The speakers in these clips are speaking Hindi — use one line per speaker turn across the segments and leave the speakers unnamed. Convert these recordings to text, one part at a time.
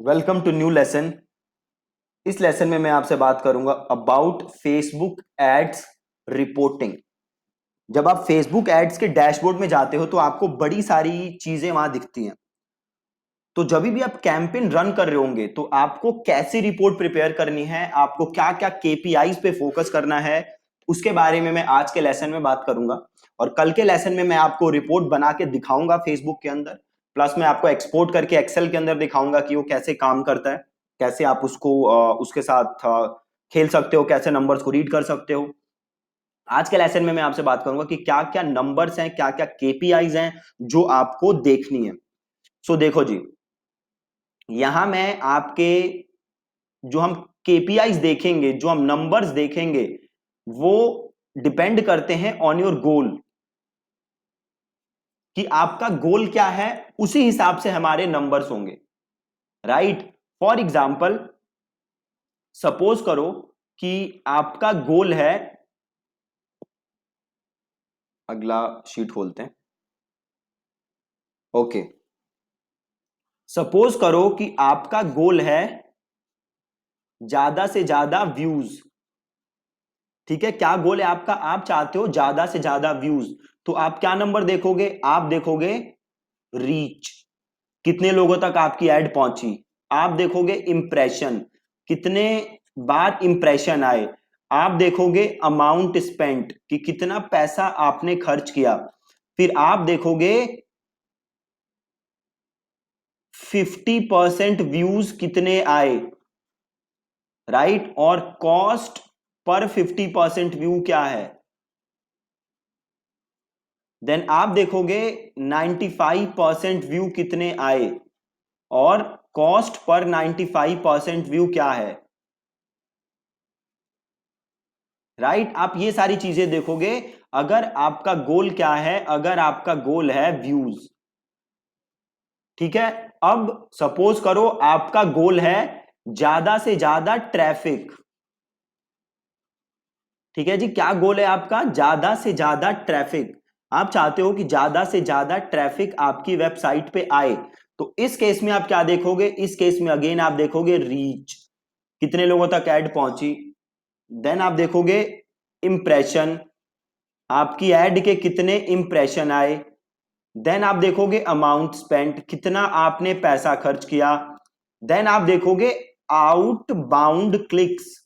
Welcome to new lesson. इस लेसन में मैं आपसे बात करूंगा अबाउट फेसबुक एड्स रिपोर्टिंग। जब आप फेसबुक एड्स के डैशबोर्ड में जाते हो तो आपको बड़ी सारी चीजें वहां दिखती हैं। तो जब भी आप कैंपेन रन कर रहे होंगे तो आपको कैसी रिपोर्ट प्रिपेयर करनी है, आपको क्या क्या केपीआईज पे फोकस करना है, उसके बारे में मैं आज के लेसन में बात करूंगा। और कल के लेसन में मैं आपको रिपोर्ट बना के दिखाऊंगा फेसबुक के अंदर, प्लस मैं आपको एक्सपोर्ट करके एक्सेल के अंदर दिखाऊंगा कि वो कैसे काम करता है, कैसे आप उसको उसके साथ खेल सकते हो, कैसे नंबर्स को रीड कर सकते हो। आज के लेसन में मैं आपसे बात करूंगा कि क्या क्या नंबर्स हैं, क्या क्या केपीआईज हैं जो आपको देखनी है। सो देखो जी, यहां मैं आपके जो हम केपीआईज देखेंगे, जो हम नंबर्स देखेंगे, वो डिपेंड करते हैं ऑन योर गोल, कि आपका गोल क्या है, उसी हिसाब से हमारे नंबर्स होंगे। राइट। फॉर एग्जाम्पल, सपोज करो कि आपका गोल है, अगला शीट खोलते हैं। ओके, सपोज करो कि आपका गोल है ज्यादा से ज्यादा व्यूज। ठीक है, क्या गोल है आपका? आप चाहते हो ज्यादा से ज्यादा व्यूज। तो आप क्या नंबर देखोगे? आप देखोगे रीच, कितने लोगों तक आपकी ऐड पहुंची। आप देखोगे इंप्रेशन, कितने बार इंप्रेशन आए। आप देखोगे अमाउंट स्पेंट, कि कितना पैसा आपने खर्च किया। फिर आप देखोगे 50% व्यूज कितने आए। राइट। और कॉस्ट पर 50% व्यू क्या है। देन आप देखोगे 95% व्यू कितने आए और कॉस्ट पर 95% व्यू क्या है। राइट। आप ये सारी चीजें देखोगे अगर आपका गोल क्या है, अगर आपका गोल है व्यूज। ठीक है। अब सपोज करो आपका गोल है ज्यादा से ज्यादा ट्रैफिक। ठीक है जी, क्या गोल है आपका? ज्यादा से ज्यादा ट्रैफिक। आप चाहते हो कि ज्यादा से ज्यादा ट्रैफिक आपकी वेबसाइट पे आए। तो इस केस में आप क्या देखोगे? इस केस में अगेन आप देखोगे रीच, कितने लोगों तक ऐड पहुंची। देन आप देखोगे इंप्रेशन, आपकी ऐड के कितने इंप्रेशन आए। देन आप देखोगे अमाउंट स्पेंट, कितना आपने पैसा खर्च किया। देन आप देखोगे outbound clicks.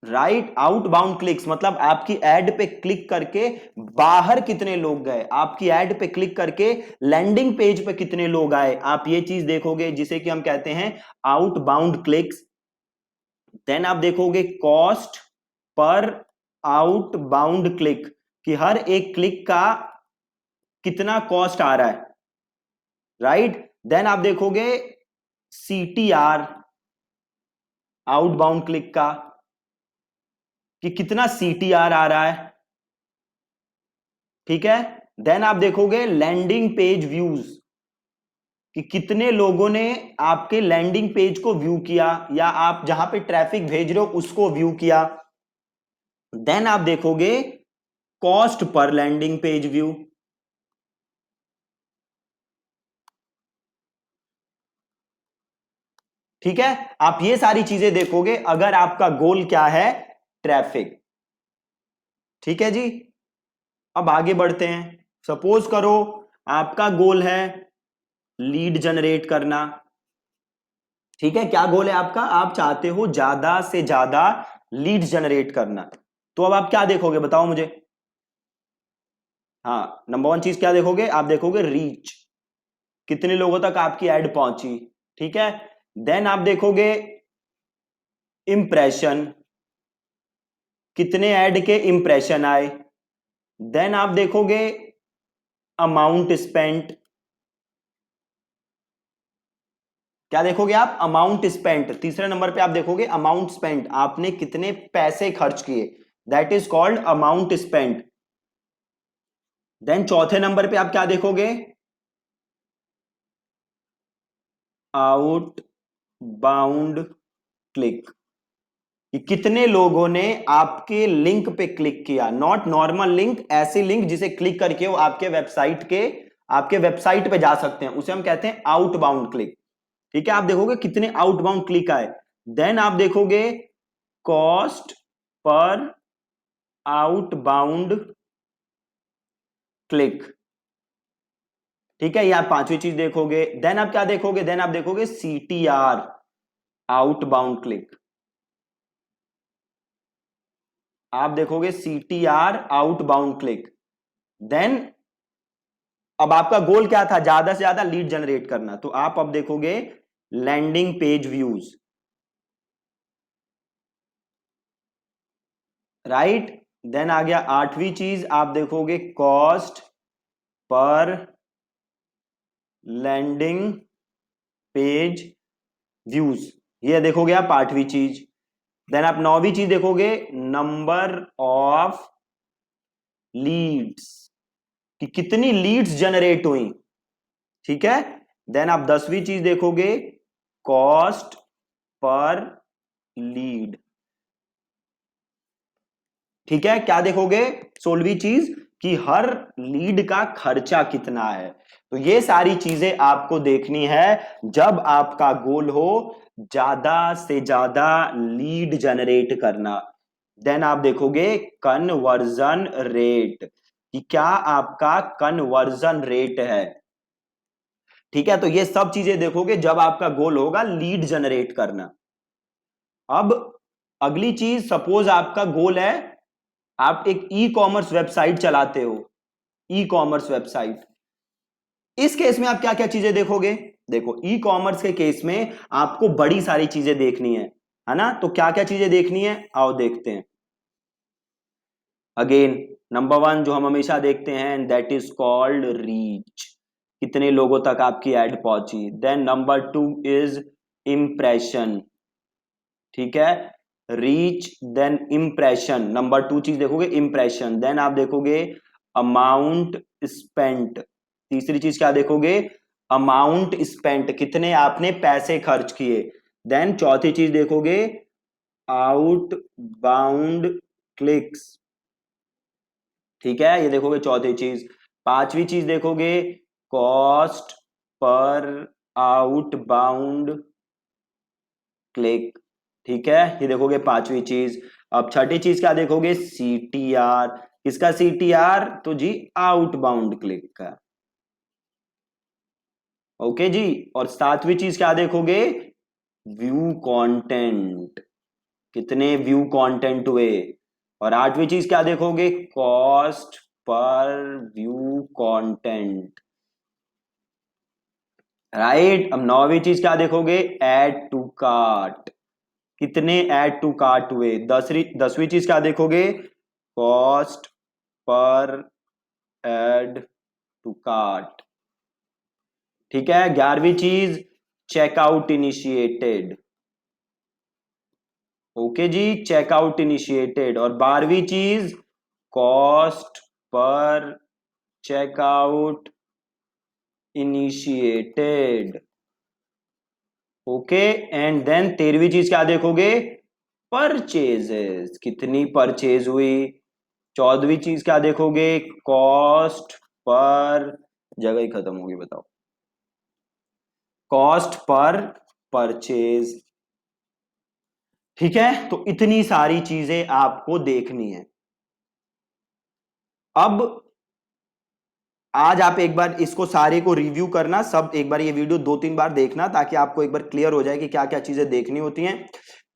Right. Outbound clicks मतलब आपकी एड पे क्लिक करके बाहर कितने लोग गए, आपकी एड पे क्लिक करके लैंडिंग पेज पे कितने लोग आए। आप ये चीज देखोगे जिसे कि हम कहते हैं आउटबाउंड क्लिक्स। देन आप देखोगे कॉस्ट पर आउटबाउंड क्लिक, कि हर एक क्लिक का कितना कॉस्ट आ रहा है। राइट। देन आप देखोगे सीटीआर, आउटबाउंड क्लिक का, कि कितना सीटीआर आ रहा है। ठीक है। देन आप देखोगे लैंडिंग पेज व्यूज, कि कितने लोगों ने आपके लैंडिंग पेज को व्यू किया, या आप जहां पे ट्रैफिक भेज रहे हो उसको व्यू किया। देन आप देखोगे cost per landing page view. ठीक है। आप ये सारी चीजें देखोगे अगर आपका गोल क्या है, ट्रैफिक। ठीक है जी। अब आगे बढ़ते हैं। सपोज करो आपका गोल है लीड जनरेट करना। ठीक है, क्या गोल है आपका? आप चाहते हो ज्यादा से ज्यादा लीड जनरेट करना। तो अब आप क्या देखोगे बताओ मुझे। हाँ, नंबर वन चीज क्या देखोगे? आप देखोगे रीच, कितने लोगों तक आपकी एड पहुंची। ठीक है। देन आप देखोगे इंप्रेशन, कितने ऐड के इंप्रेशन आए। देन आप देखोगे अमाउंट स्पेंट, क्या देखोगे आप? Amount spent. तीसरे नंबर पे आप देखोगे अमाउंट स्पेंट, आपने कितने पैसे खर्च किए, that is called amount spent. Then चौथे नंबर पे आप क्या देखोगे? आउट बाउंड क्लिक, कि कितने लोगों ने आपके लिंक पे क्लिक किया। नॉट नॉर्मल लिंक, ऐसी लिंक जिसे क्लिक करके वो आपके वेबसाइट के आपके वेबसाइट पे जा सकते हैं, उसे हम कहते हैं आउटबाउंड क्लिक। ठीक है, आप देखोगे कितने आउटबाउंड क्लिक आए। देन आप देखोगे कॉस्ट पर आउटबाउंड क्लिक। ठीक है, ये आप पांचवी चीज देखोगे। देन आप क्या देखोगे, देन आप देखोगे CTR आउटबाउंड क्लिक। आप देखोगे CTR आउटबाउंड क्लिक। देन अब आपका गोल क्या था, ज्यादा से ज्यादा लीड जनरेट करना, तो आप अब देखोगे landing page views, right. Then आ गया आठवीं चीज, आप देखोगे cost per landing page views, ये देखोगे आप आठवीं चीज। देन आप नौवीं चीज देखोगे नंबर ऑफ लीड्स, कि कितनी लीड्स जनरेट हुई। ठीक है, देन आप 10वीं चीज देखोगे कॉस्ट पर लीड। ठीक है, क्या देखोगे 16वीं चीज कि हर लीड का खर्चा कितना है। तो ये सारी चीजें आपको देखनी है जब आपका गोल हो ज्यादा से ज्यादा लीड जनरेट करना। देन आप देखोगे कन्वर्जन रेट, कि क्या आपका कन्वर्जन रेट है। ठीक है, तो ये सब चीजें देखोगे जब आपका गोल होगा लीड जनरेट करना। अब अगली चीज, सपोज आपका गोल है आप एक ई कॉमर्स वेबसाइट चलाते हो, ई कॉमर्स वेबसाइट, इस केस में आप क्या क्या चीजें देखोगे। देखो ई कॉमर्स के केस में आपको बड़ी सारी चीजें देखनी है ना। तो क्या क्या चीजें देखनी है, आओ देखते हैं। अगेन नंबर 1 जो हम हमेशा देखते हैं, दैट इज कॉल्ड रीच, कितने लोगों तक आपकी एड पहुंची। Then number 2 is impression. ठीक है, रीच देन इंप्रेशन, नंबर 2 चीज देखोगे इंप्रेशन। देन आप देखोगे अमाउंट स्पेंट, तीसरी चीज क्या देखोगे, अमाउंट स्पेंट, कितने आपने पैसे खर्च किए। देन चौथी चीज देखोगे आउट बाउंड क्लिक्स। ठीक है, ये देखोगे चौथी चीज। पांचवी चीज देखोगे cost per out bound click. ठीक है, ये देखोगे पांचवी चीज। अब छठी चीज क्या देखोगे, CTR, किसका CTR, तो जी आउटबाउंड क्लिक का। ओके जी, और सातवीं चीज क्या देखोगे, व्यू कंटेंट, कितने व्यू कंटेंट हुए। और आठवीं चीज क्या देखोगे, cost per view content, right. अब नौवीं चीज क्या देखोगे, ऐड टू कार्ट, कितने ऐड टू कार्ट हुए। दसवीं चीज क्या देखोगे, cost per add to cart. ठीक है, 11वीं चीज चेकआउट इनिशिएटेड। ओके जी, चेकआउट इनिशिएटेड। और 12वीं चीज कॉस्ट पर checkout initiated. Okay, and then 13वीं चीज क्या देखोगे, परचेजेस, कितनी परचेज हुई। 14वीं चीज क्या देखोगे, कॉस्ट पर, जगह ही खत्म होगी बताओ, कॉस्ट पर परचेज। ठीक है, तो इतनी सारी चीजें आपको देखनी है। अब आज आप एक बार इसको सारे को रिव्यू करना, सब एक बार ये वीडियो 2-3 बार देखना ताकि आपको एक बार क्लियर हो जाए कि क्या क्या चीजें देखनी होती हैं।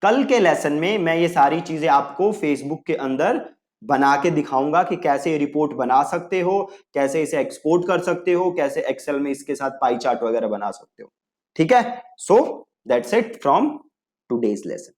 कल के लेसन में मैं ये सारी चीजें आपको फेसबुक के अंदर बना के दिखाऊंगा कि कैसे रिपोर्ट बना सकते हो, कैसे इसे एक्सपोर्ट कर सकते हो, कैसे एक्सेल में इसके साथ पाई चार्ट वगैरह बना सकते हो। ठीक है, so that's it from today's lesson.